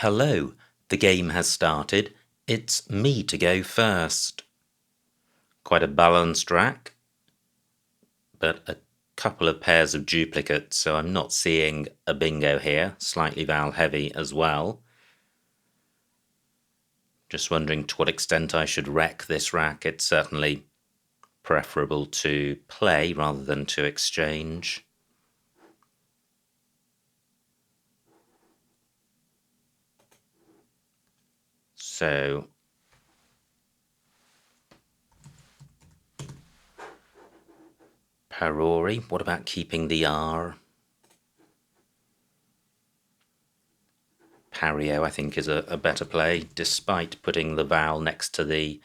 Hello, the game has started. It's me to go first. Quite a balanced rack, but a couple of pairs of duplicates, so I'm not seeing a bingo here. Slightly val heavy as well. Just wondering to what extent I should wreck this rack. It's certainly preferable to play rather than to exchange. So Parori, what about keeping the R? Pario, I think, is a better play, despite putting the vowel next to the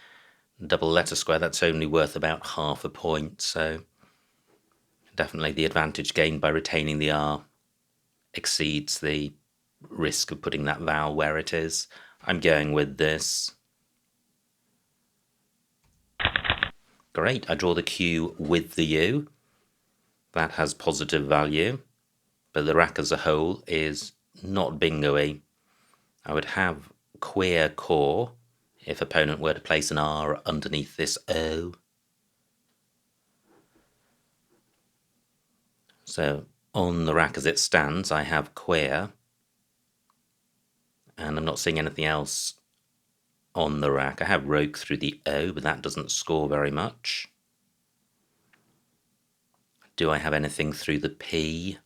double letter square. That's only worth about half a point, so definitely the advantage gained by retaining the R exceeds the risk of putting that vowel where it is. I'm going with this. Great, I draw the Q with the U. That has positive value, but the rack as a whole is not bingo-y. I would have queer core if opponent were to place an R underneath this O. So on the rack as it stands, I have queer, and I'm not seeing anything else on the rack. I have rogue through the O, but that doesn't score very much. Do I have anything through the P?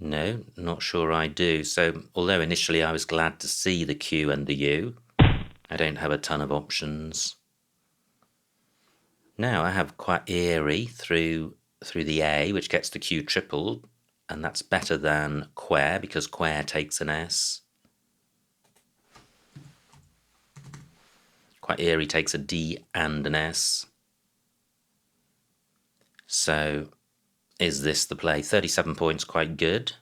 No, not sure I do. So although initially I was glad to see the Q and the U, I don't have a ton of options. Now I have quite eerie through the A, which gets the Q tripled, and that's better than queer because queer takes an S. Quite eerie takes a D and an S. So is this the play? 37 points, quite good.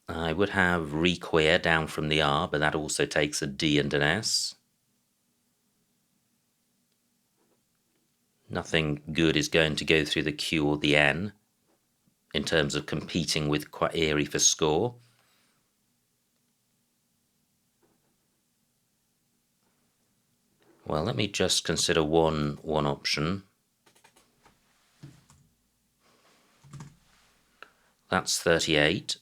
I would have requeer down from the R, but that also takes a D and an S. Nothing good is going to go through the Q or the N in terms of competing with quite eerie for score. Well, let me just consider one option. That's 38.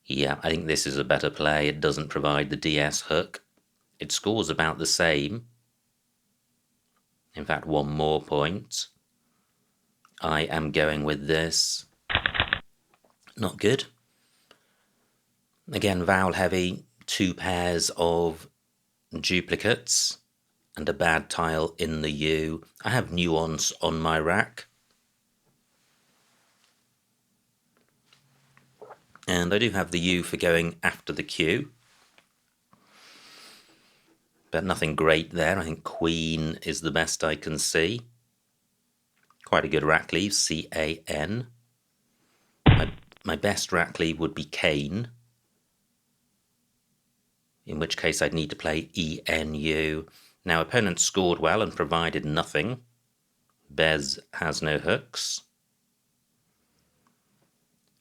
Yeah, I think this is a better play. It doesn't provide the DS hook. It scores about the same. In fact, one more point. I am going with this. Not good. Again, vowel heavy, two pairs of duplicates and a bad tile in the U. I have nuance on my rack. And I do have the U for going after the Q. But nothing great there. I think queen is the best I can see. Quite a good rack leave, C-A-N. My best rack leave would be cane, in which case I'd need to play E-N-U. Now, opponent scored well and provided nothing. Bez has no hooks.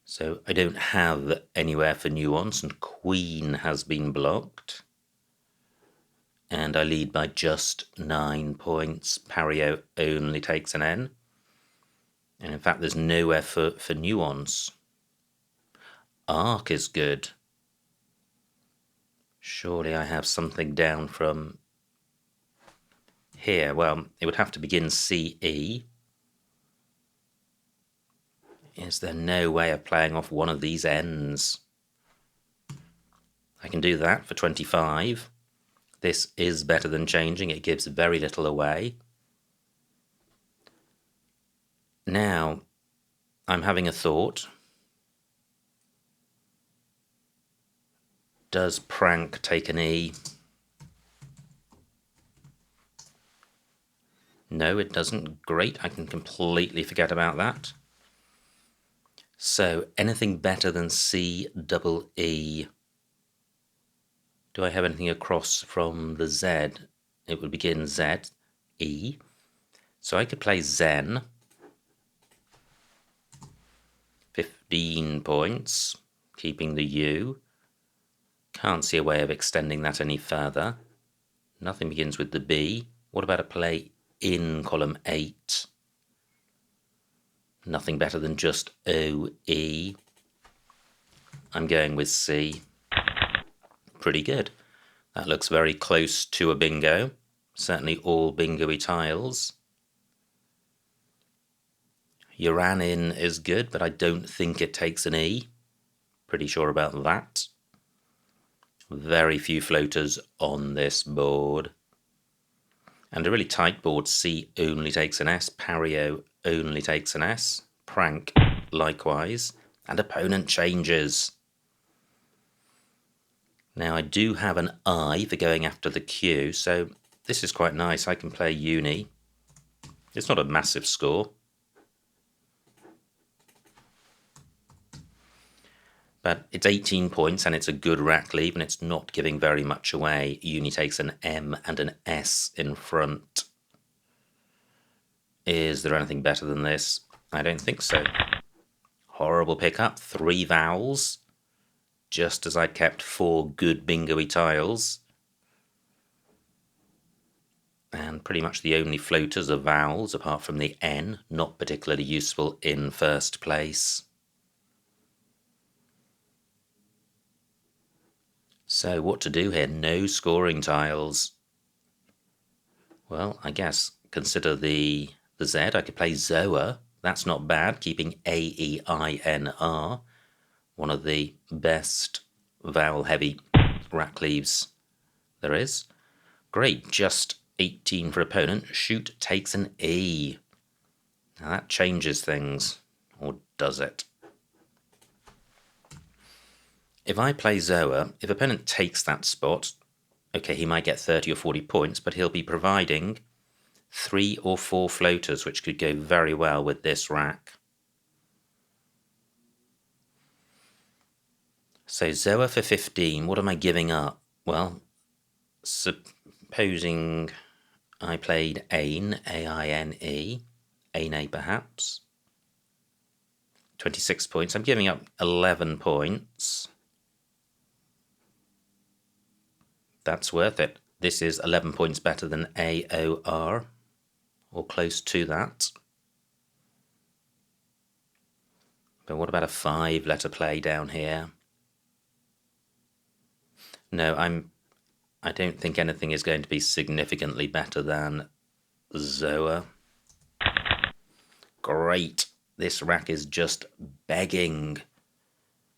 So I don't have anywhere for nuance, and queen has been blocked. And I lead by just 9 points. Pario only takes an N. And in fact, there's nowhere for nuance. Arc is good. Surely I have something down from here. Well, it would have to begin C-E. Is there no way of playing off one of these ends? I can do that for 25. This is better than changing. It gives very little away. Now, I'm having a thought. Does prank take an E? No, it doesn't. Great, I can completely forget about that. So, anything better than C-double-E? Do I have anything across from the Z? It would begin Z, E. So I could play Zen. 15 points, keeping the U. Can't see a way of extending that any further. Nothing begins with the B. What about a play in column 8? Nothing better than just OE. I'm going with C. Pretty good. That looks very close to a bingo. Certainly all bingo-y tiles. Your ran in is good, but I don't think it takes an E. Pretty sure about that. Very few floaters on this board. And a really tight board, C only takes an S, Pario only takes an S, Prank likewise, and opponent changes. Now I do have an I for going after the Q, so this is quite nice. I can play Uni. It's not a massive score. But it's 18 points and it's a good rack leave and it's not giving very much away. Uni takes an M and an S in front. Is there anything better than this? I don't think so. Horrible pickup, 3 vowels. Just as I kept 4 good bingo-y tiles. And pretty much the only floaters are vowels apart from the N, not particularly useful in first place. So what to do here? No scoring tiles. Well, I guess consider the Z. I could play Zoa. That's not bad, keeping A-E-I-N-R. One of the best vowel-heavy rack leaves there is. Great, just 18 for opponent. Shoot takes an E. Now that changes things, or does it? If I play Zoa, if opponent takes that spot, okay, he might get 30 or 40 points, but he'll be providing 3 or 4 floaters, which could go very well with this rack. So Zoa for 15, what am I giving up? Well, supposing I played Aine, A-I-N-E, Aine perhaps. 26 points, I'm giving up 11 points. That's worth it. This is 11 points better than AOR, or close to that. But what about a 5-letter play down here? No, I don't think anything is going to be significantly better than Zoa. Great. This rack is just begging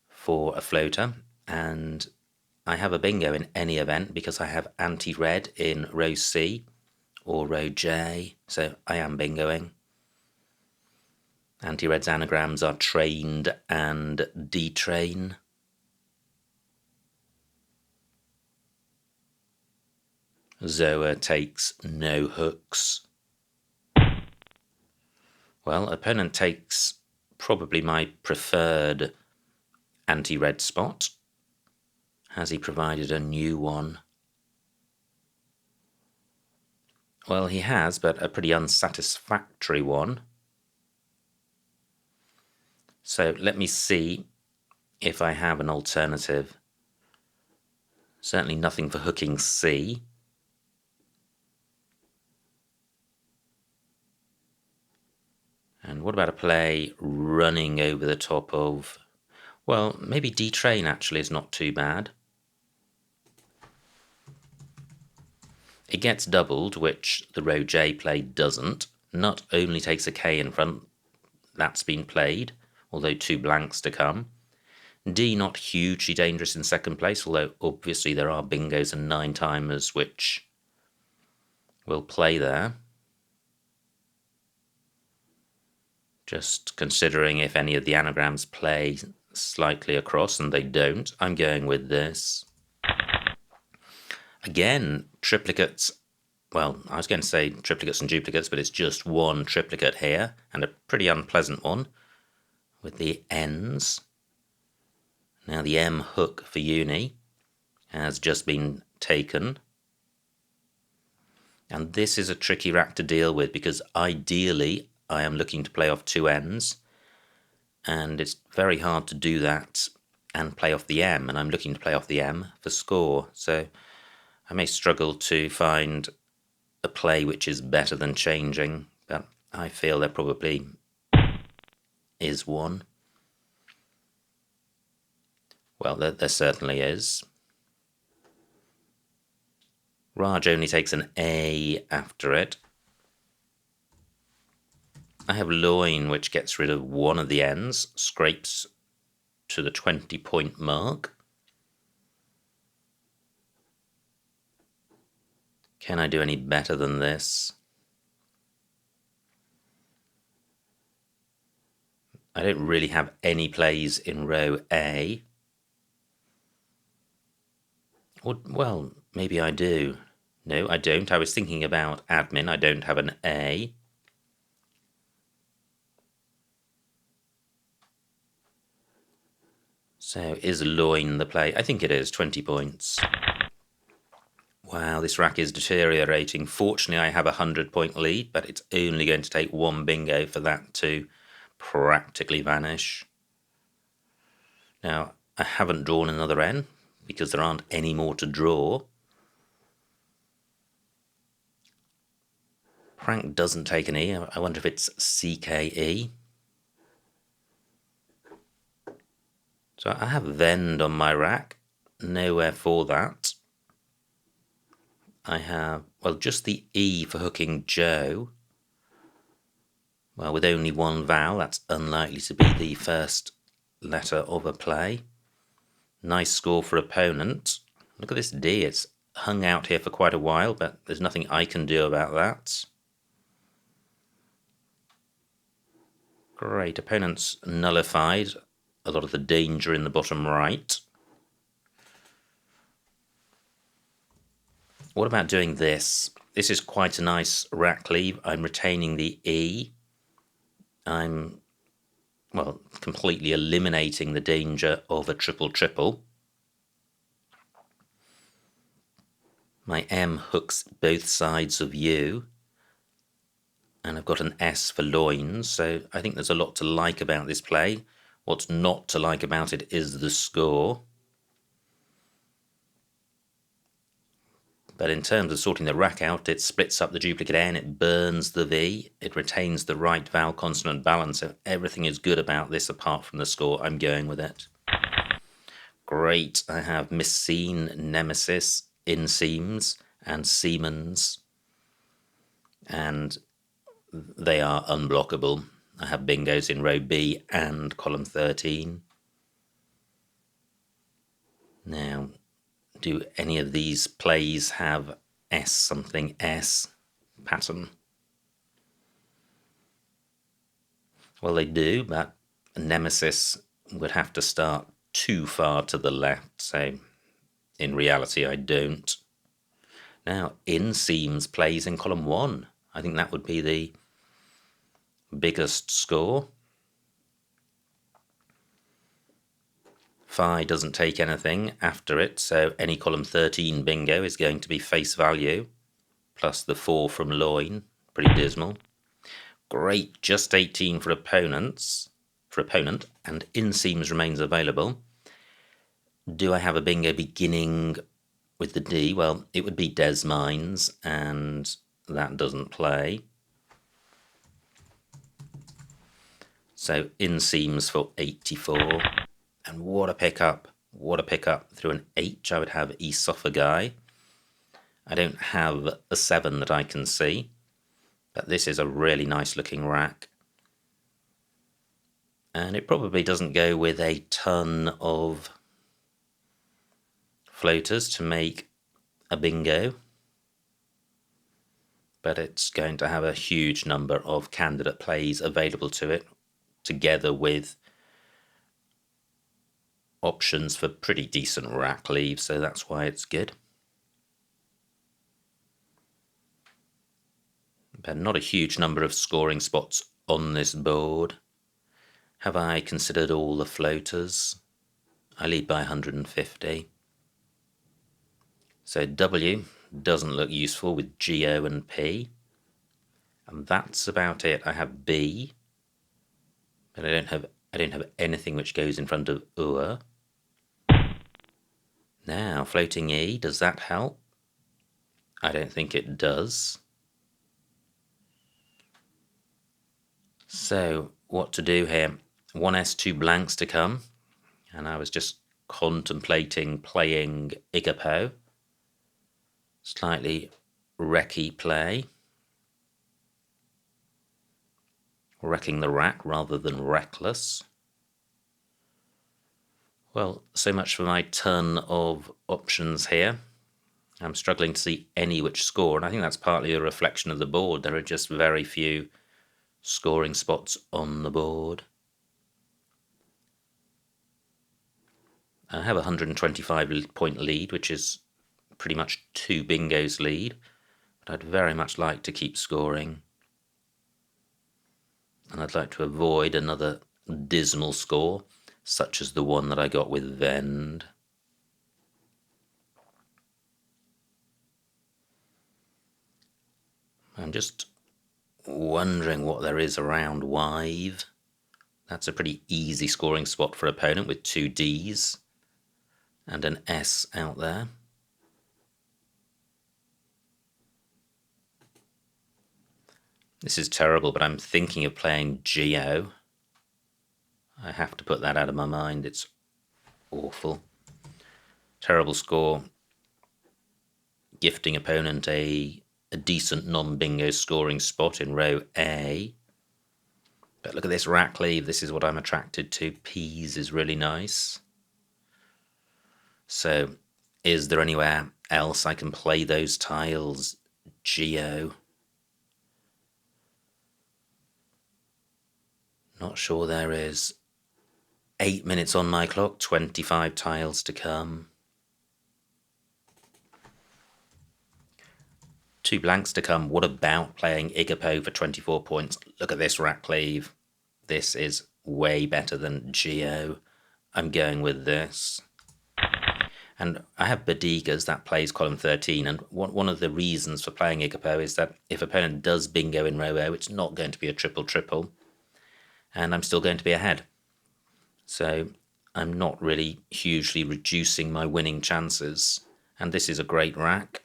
for a floater, and I have a bingo in any event because I have anti-red in row C or row J, so I am bingoing. Anti-red's anagrams are trained and detrain. Zoa takes no hooks. Well, opponent takes probably my preferred anti-red spot. Has he provided a new one? Well, he has, but a pretty unsatisfactory one. So let me see if I have an alternative. Certainly nothing for hooking C. And what about a play running over the top of... Well, maybe D-train actually is not too bad. It gets doubled, which the row J play doesn't. Nut only takes a K in front. That's been played, although 2 blanks to come. D not hugely dangerous in second place, although obviously there are bingos and 9-timers which will play there. Just considering if any of the anagrams play slightly across, and they don't, I'm going with this. Again, triplicates, well, I was going to say triplicates and duplicates, but it's just one triplicate here, and a pretty unpleasant one, with the N's. Now the M hook for Uni has just been taken. And this is a tricky rack to deal with, because ideally I am looking to play off 2 N's, and it's very hard to do that and play off the M, and I'm looking to play off the M for score, so I may struggle to find a play which is better than changing, but I feel there probably is one. Well, there certainly is. Raj only takes an A after it. I have loin, which gets rid of one of the N's, scrapes to the 20-point mark. Can I do any better than this? I don't really have any plays in row A. Or, well, maybe I do. No, I don't. I was thinking about admin. I don't have an A. So is loin the play? I think it is, 20 points. Wow, this rack is deteriorating. Fortunately, I have a 100-point lead, but it's only going to take one bingo for that to practically vanish. Now, I haven't drawn another N because there aren't any more to draw. Frank doesn't take an E. I wonder if it's CKE. So I have Vend on my rack, nowhere for that. I have, well, just the E for hooking Joe. Well, with only one vowel, that's unlikely to be the first letter of a play. Nice score for opponent. Look at this D, it's hung out here for quite a while, but there's nothing I can do about that. Great, opponent's nullified a lot of the danger in the bottom right. What about doing this? This is quite a nice rack leave. I'm retaining the E. I'm, well, completely eliminating the danger of a triple-triple. My M hooks both sides of U. And I've got an S for loins, so I think there's a lot to like about this play. What's not to like about it is the score. But in terms of sorting the rack out, it splits up the duplicate N, it burns the V, it retains the right vowel consonant balance, so everything is good about this apart from the score. I'm going with it. Great, I have Misseen, Nemesis, Inseams, and Siemens, and they are unblockable. I have bingos in row B and column 13. Now, do any of these plays have S something S pattern? Well, they do, but Nemesis would have to start too far to the left, so in reality I don't. Now, Inseams plays in column 1. I think that would be the biggest score. Phi doesn't take anything after it, so any column 13 bingo is going to be face value, plus the 4 from loin. Pretty dismal. Great, just 18 for opponent, and Inseams remains available. Do I have a bingo beginning with the D? Well, it would be Des Mines, and that doesn't play. So Inseams for 84. And what a pickup. What a pickup. Through an H, I would have esophagi. I don't have a 7 that I can see, but this is a really nice looking rack. And it probably doesn't go with a ton of floaters to make a bingo, but it's going to have a huge number of candidate plays available to it, together with options for pretty decent rack leaves, so that's why it's good. But not a huge number of scoring spots on this board. Have I considered all the floaters? I lead by 150. So W doesn't look useful with G, O and P. And that's about it. I have B, but I don't have I don't have anything which goes in front of ur. Now, floating E, does that help? I don't think it does. So, what to do here? 1s, 2 blanks to come, and I was just contemplating playing Igapo. Slightly wrecky play. Wrecking the rack rather than reckless. Well, so much for my ton of options here. I'm struggling to see any which score, and I think that's partly a reflection of the board. There are just very few scoring spots on the board. I have a 125 point lead, which is pretty much 2 bingos lead, but I'd very much like to keep scoring. And I'd like to avoid another dismal score, such as the one that I got with Vend. I'm just wondering what there is around Wive. That's a pretty easy scoring spot for opponent with 2 Ds and an S out there. This is terrible, but I'm thinking of playing Geo. I have to put that out of my mind. It's awful. Terrible score. Gifting opponent a decent non-bingo scoring spot in row A. But look at this rack leave. This is what I'm attracted to. Peas is really nice. So, is there anywhere else I can play those tiles? Geo. Not sure there is. 8 minutes on my clock, 25 tiles to come. 2 blanks to come. What about playing Igapo for 24 points? Look at this rack leave. This is way better than Geo. I'm going with this. And I have Badigas, that plays column 13, and one of the reasons for playing Igapo is that if opponent does bingo in row O, it's not going to be a triple-triple, and I'm still going to be ahead. So I'm not really hugely reducing my winning chances, and this is a great rack.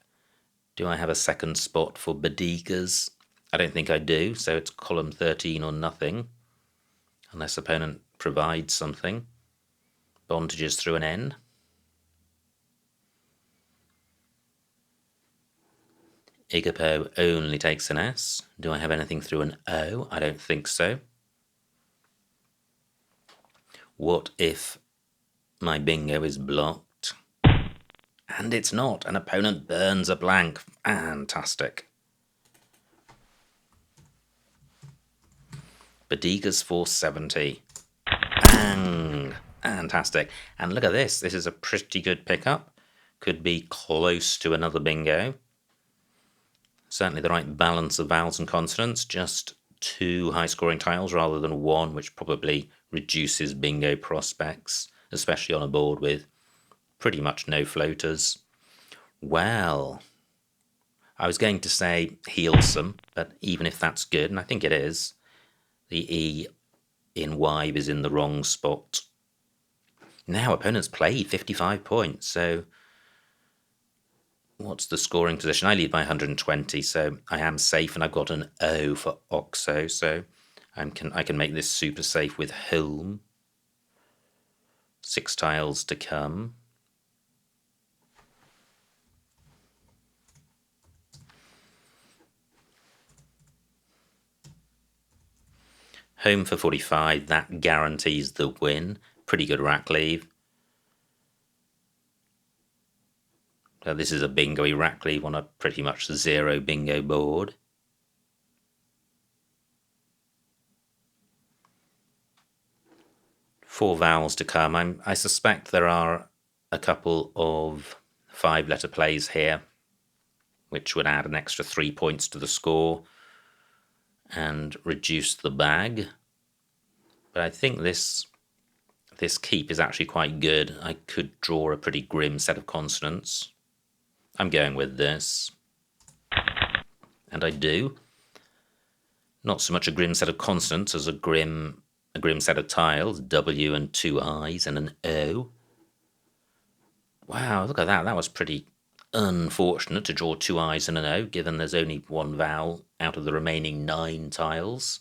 Do I have a second spot for Badigas? I don't think I do, so it's column 13 or nothing, unless opponent provides something. Bondages through an N. Igapo only takes an S. Do I have anything through an O? I don't think so. What if my bingo is blocked? And it's not. An opponent burns a blank. Fantastic. Badigas 470. Bang! Fantastic. And look at this. This is a pretty good pickup. Could be close to another bingo. Certainly the right balance of vowels and consonants. Just 2 high-scoring tiles rather than 1, which probably reduces bingo prospects, especially on a board with pretty much no floaters. Well, I was going to say healsome, but even if that's good, and I think it is, the E in Wive is in the wrong spot. Now opponent's played 55 points, so what's the scoring position? I lead by 120, so I am safe, and I've got an O for Oxo, so I can make this super safe with Home. 6 tiles to come. Home for 45, that guarantees the win. Pretty good rack leave. So this is a bingo-y rack leave on a pretty much 0 bingo board. Four vowels to come. I suspect there are a couple of 5-letter plays here, which would add an extra 3 points to the score and reduce the bag. But I think this keep is actually quite good. I could draw a pretty grim set of consonants. I'm going with this. And I do. Not so much a grim set of consonants as a grim a grim set of tiles, W and 2 I's and an O. Wow, look at that. That was pretty unfortunate to draw 2 I's and an O, given there's only one vowel out of the remaining 9 tiles.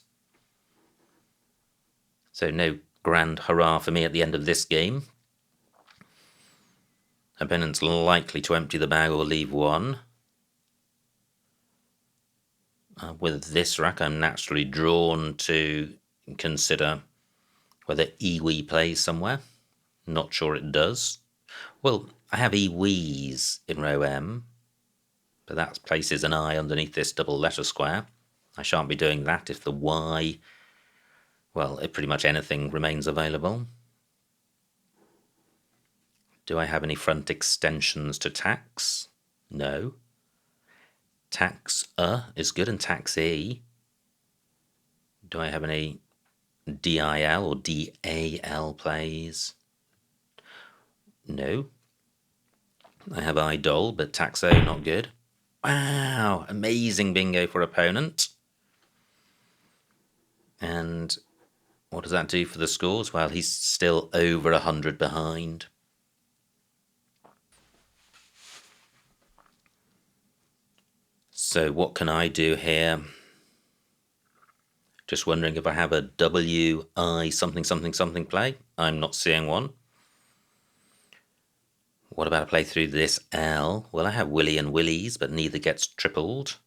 So no grand hurrah for me at the end of this game. Opponent's likely to empty the bag or leave one. With this rack, I'm naturally drawn to consider whether EWE plays somewhere. Not sure it does. Well, I have EWEs in row M, but that places an I underneath this double letter square. I shan't be doing that if the Y, well, if pretty much anything remains available. Do I have any front extensions to tax? No. Tax is good, and tax E. Do I have any DIL or DAL plays? No. I have idol, but taxo not good. Wow, amazing bingo for opponent. And what does that do for the scores? Well, he's still over 100 behind. So what can I do here? Just wondering if I have a WI something something something play. I'm not seeing one. What about a play through this L? Well, I have Willy and Willies, but neither gets tripled.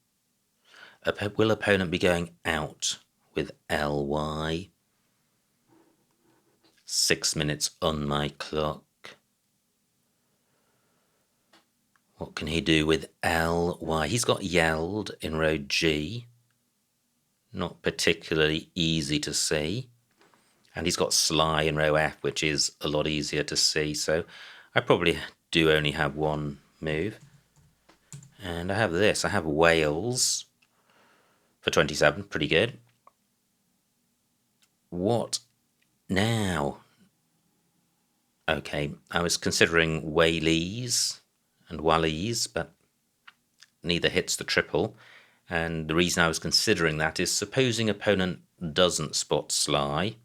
Will opponent be going out with LY? 6 minutes on my clock. What can he do with LY? He's got yelled in row G. Not particularly easy to see. And he's got sly in row F, which is a lot easier to see. So I probably do only have one move. And I have this. I have Wales for 27. Pretty good. What now? Okay, I was considering Whaleys and Wallies, but neither hits the triple. And the reason I was considering that is supposing opponent doesn't spot sly,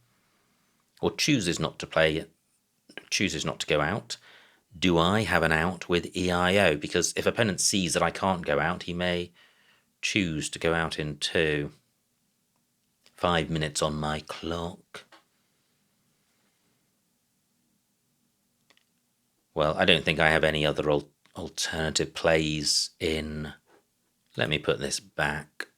or chooses not to go out, do I have an out with EIO? Because if opponent sees that I can't go out, he may choose to go out in 2. 5 minutes on my clock. Well, I don't think I have any other alternative plays in. Let me put this back.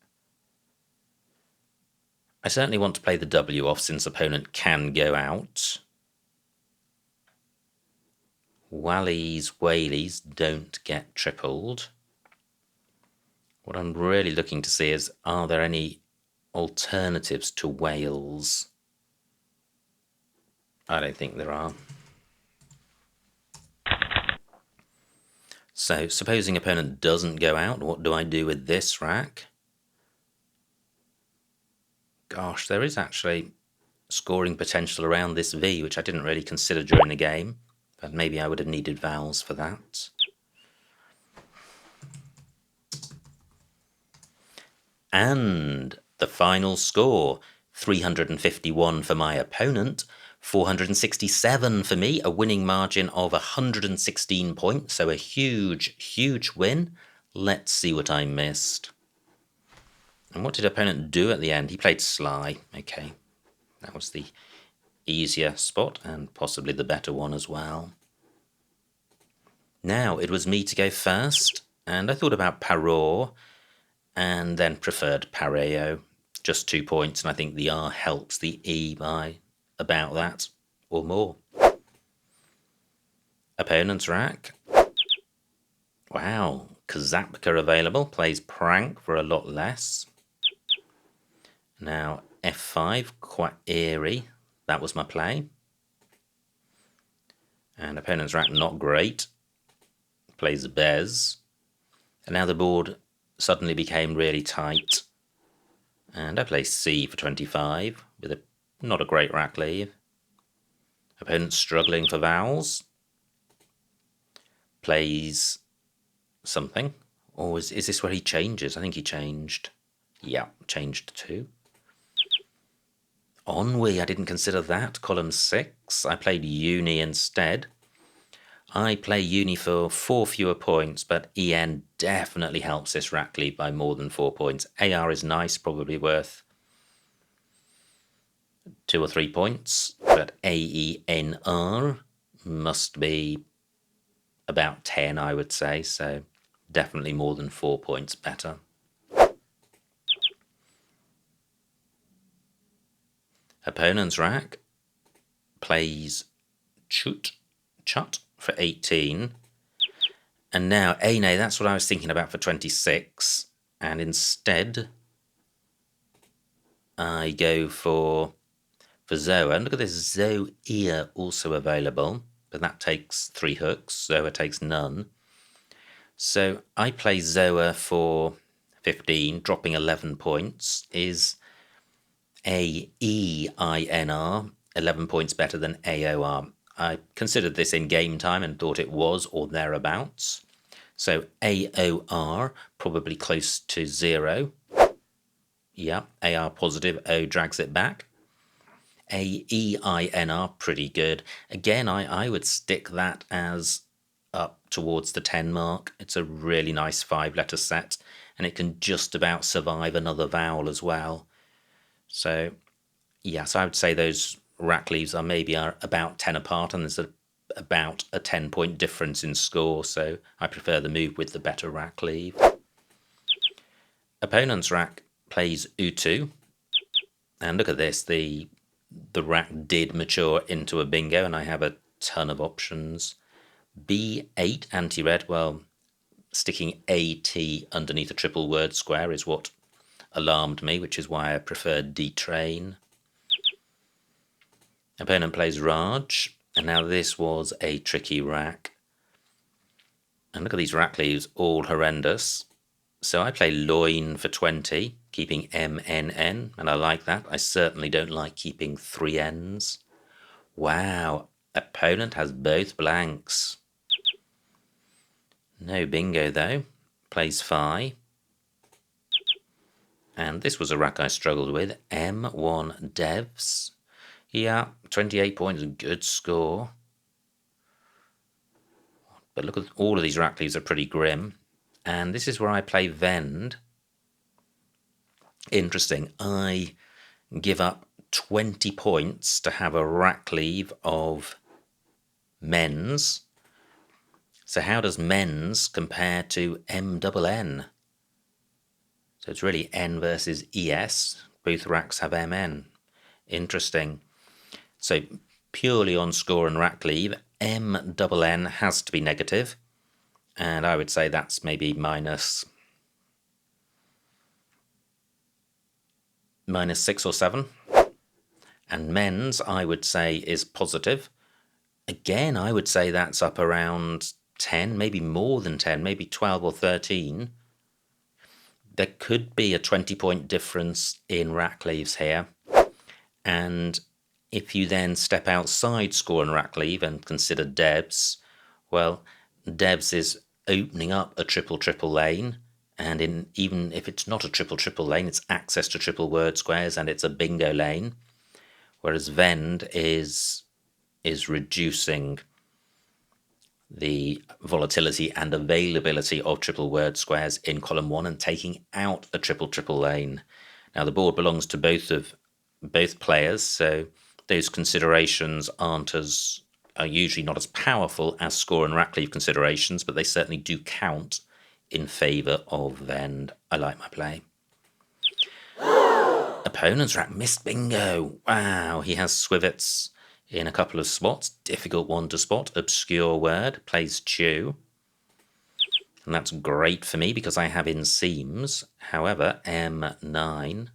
I certainly want to play the W off since opponent can go out. Wallies, Whaleys don't get tripled. What I'm really looking to see is, are there any alternatives to Wales? I don't think there are. So, supposing opponent doesn't go out, what do I do with this rack? Gosh, there is actually scoring potential around this V, which I didn't really consider during the game, but maybe I would have needed vowels for that. And the final score, 351 for my opponent, 467 for me, a winning margin of 116 points, so a huge, huge win. Let's see what I missed. And what did opponent do at the end? He played sly. Okay, that was the easier spot and possibly the better one as well. Now, it was me to go first, and I thought about Paror, and then preferred Pareo. Just 2 points, and I think the R helps the E by about that or more. Opponent's rack. Wow, Kazapka available, plays Prank for a lot less. Now, F5, quite eerie. That was my play. And opponent's rack, not great. Plays Bez. And now the board suddenly became really tight. And I play C for 25 with not a great rack leave. Opponent struggling for vowels. Plays something. Or is this where he changes? I think he changed. Yeah, changed to 2. ennui, I didn't consider that. Column 6, I played uni instead. I play uni for 4 fewer points, but EN definitely helps this rack leave by more than 4 points. AR is nice, probably worth 2 or 3 points, but AENR must be about 10, I would say, so definitely more than 4 points better. Opponent's rack plays chut for 18. And now, nay, that's what I was thinking about for 26. And instead, I go for Zoa. And look at this, Zoea also available. But that takes 3 hooks. Zoa takes none. So I play Zoa for 15, dropping 11 points. Is AEINR 11 points better than AOR? I considered this in game time and thought it was, or thereabouts. So AOR, probably close to 0. Yeah, AR positive, O drags it back. AEINR, pretty good. Again, I would stick that as up towards the 10 mark. It's a really nice 5-letter set, and it can just about survive another vowel as well. So, yes, I would say those rack leaves are about 10 apart, and there's about a 10-point difference in score, so I prefer the move with the better rack leave. Opponent's rack plays U2, and look at this, the rack did mature into a bingo, and I have a ton of options. B8 anti-red, well, sticking AT underneath a triple word square is what alarmed me, which is why I preferred detrain. Opponent plays Raj, and now this was a tricky rack. And look at these rack leaves, all horrendous. So I play loin for 20, keeping MNN, and I like that. I certainly don't like keeping 3 N's. Wow, opponent has both blanks. No bingo though. Plays Phi. And this was a rack I struggled with. M1 Devs. Yeah, 28 points, a good score. But look at all of these rack leaves are pretty grim. And this is where I play Vend. Interesting. I give up 20 points to have a rack leave of men's. So how does men's compare to MNN? So it's really N versus ES. Both racks have MN. Interesting. So purely on score and rack leave, MNN has to be negative. And I would say that's maybe minus 6 or 7. And men's, I would say, is positive. Again, I would say that's up around 10, maybe more than 10, maybe 12 or 13. There could be a 20-point difference in rack leaves here. And if you then step outside score and rack leave and consider Debs, well, Debs is opening up a triple lane. And even if it's not a triple lane, it's access to triple word squares and it's a bingo lane. Whereas Vend is reducing the volatility and availability of triple word squares in column 1 and taking out a triple lane. Now the board belongs to both players, so those considerations are usually not as powerful as score and rack leave considerations, but they certainly do count in favour of Vend. I like my play. Opponent's rack missed bingo. Wow, he has Swivets in a couple of spots. Difficult one to spot. Obscure word. Plays Chew. And that's great for me because I have in seams. However, M9.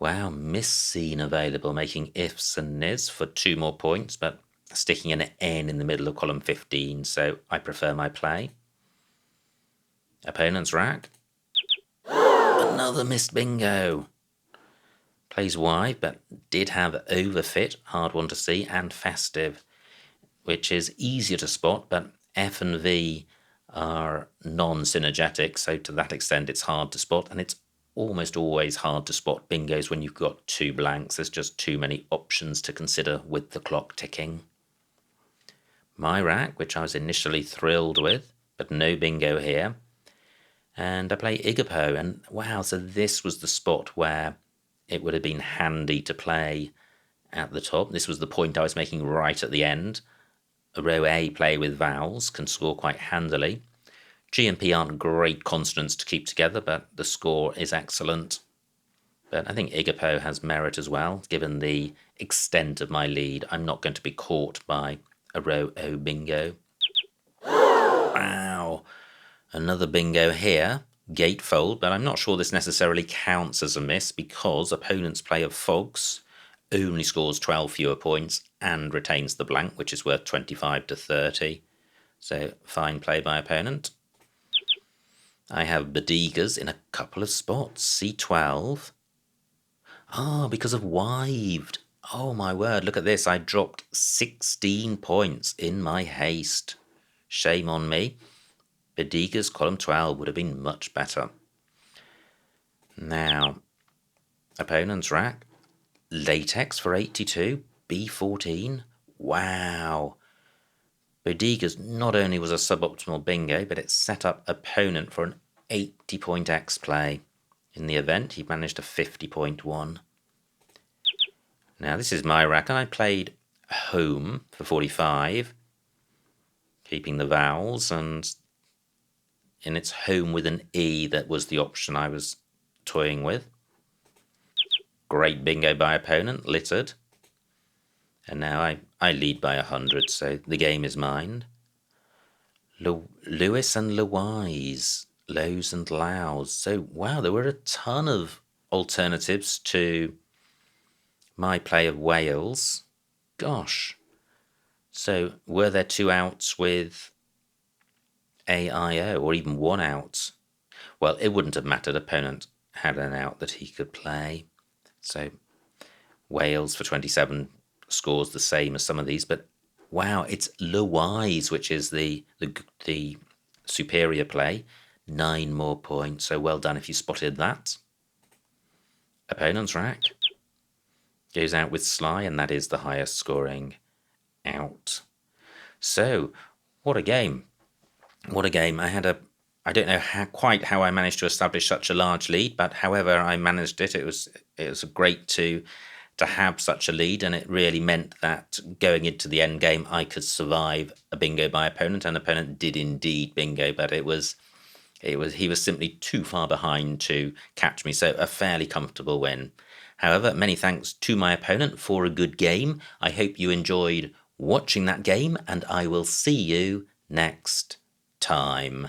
Wow, miss scene available, making ifs and nis for 2 more points, but sticking an N in the middle of column 15, so I prefer my play. Opponent's rack. Another missed bingo. Plays Y, but did have overfit, hard one to see, and festive, which is easier to spot, but F and V are non-synergetic, so to that extent it's hard to spot, and it's almost always hard to spot bingos when you've got 2 blanks. There's just too many options to consider with the clock ticking. My rack, which I was initially thrilled with, but no bingo here. And I play Igapo, and wow, so this was the spot where it would have been handy to play at the top. This was the point I was making right at the end. A row A play with vowels can score quite handily. G and P aren't great consonants to keep together, but the score is excellent. But I think Igapo has merit as well, given the extent of my lead. I'm not going to be caught by a row O bingo. Wow, another bingo here, gatefold, but I'm not sure this necessarily counts as a miss because opponent's play of fogs only scores 12 fewer points and retains the blank, which is worth 25 to 30. So fine play by opponent. I have Bodigas in a couple of spots. C12. Because of wived. Oh my word, look at this. I dropped 16 points in my haste. Shame on me. Bodigas column 12 would have been much better. Now, opponent's rack. Latex for 82. B14. Wow. Bodigas not only was a suboptimal bingo, but it set up opponent for an 80-point X play. In the event, he managed a 50-point one. Now, this is my rack, and I played home for 45, keeping the vowels, and it's home with an E that was the option I was toying with. Great bingo by opponent, littered. And now I lead by 100, so the game is mine. Lewis and Louise, lows and lows. So, wow, there were a ton of alternatives to my play of Wales. Gosh. So, were there 2 outs with AIO, or even 1 out? Well, it wouldn't have mattered. Opponent had an out that he could play. So, Wales for 27 scores the same as some of these, but wow, it's Louise, which is the superior play. 9 more points, so well done if you spotted that. Opponent's rack goes out with Sly, and that is the highest scoring out. So, what a game. What a game. I don't know quite how I managed to establish such a large lead, but however I managed it, it was great to have such a lead, and it really meant that going into the end game I could survive a bingo by opponent, and opponent did indeed bingo, but he was simply too far behind to catch me, so a fairly comfortable win. However, many thanks to my opponent for a good game. I hope you enjoyed watching that game, and I will see you next time.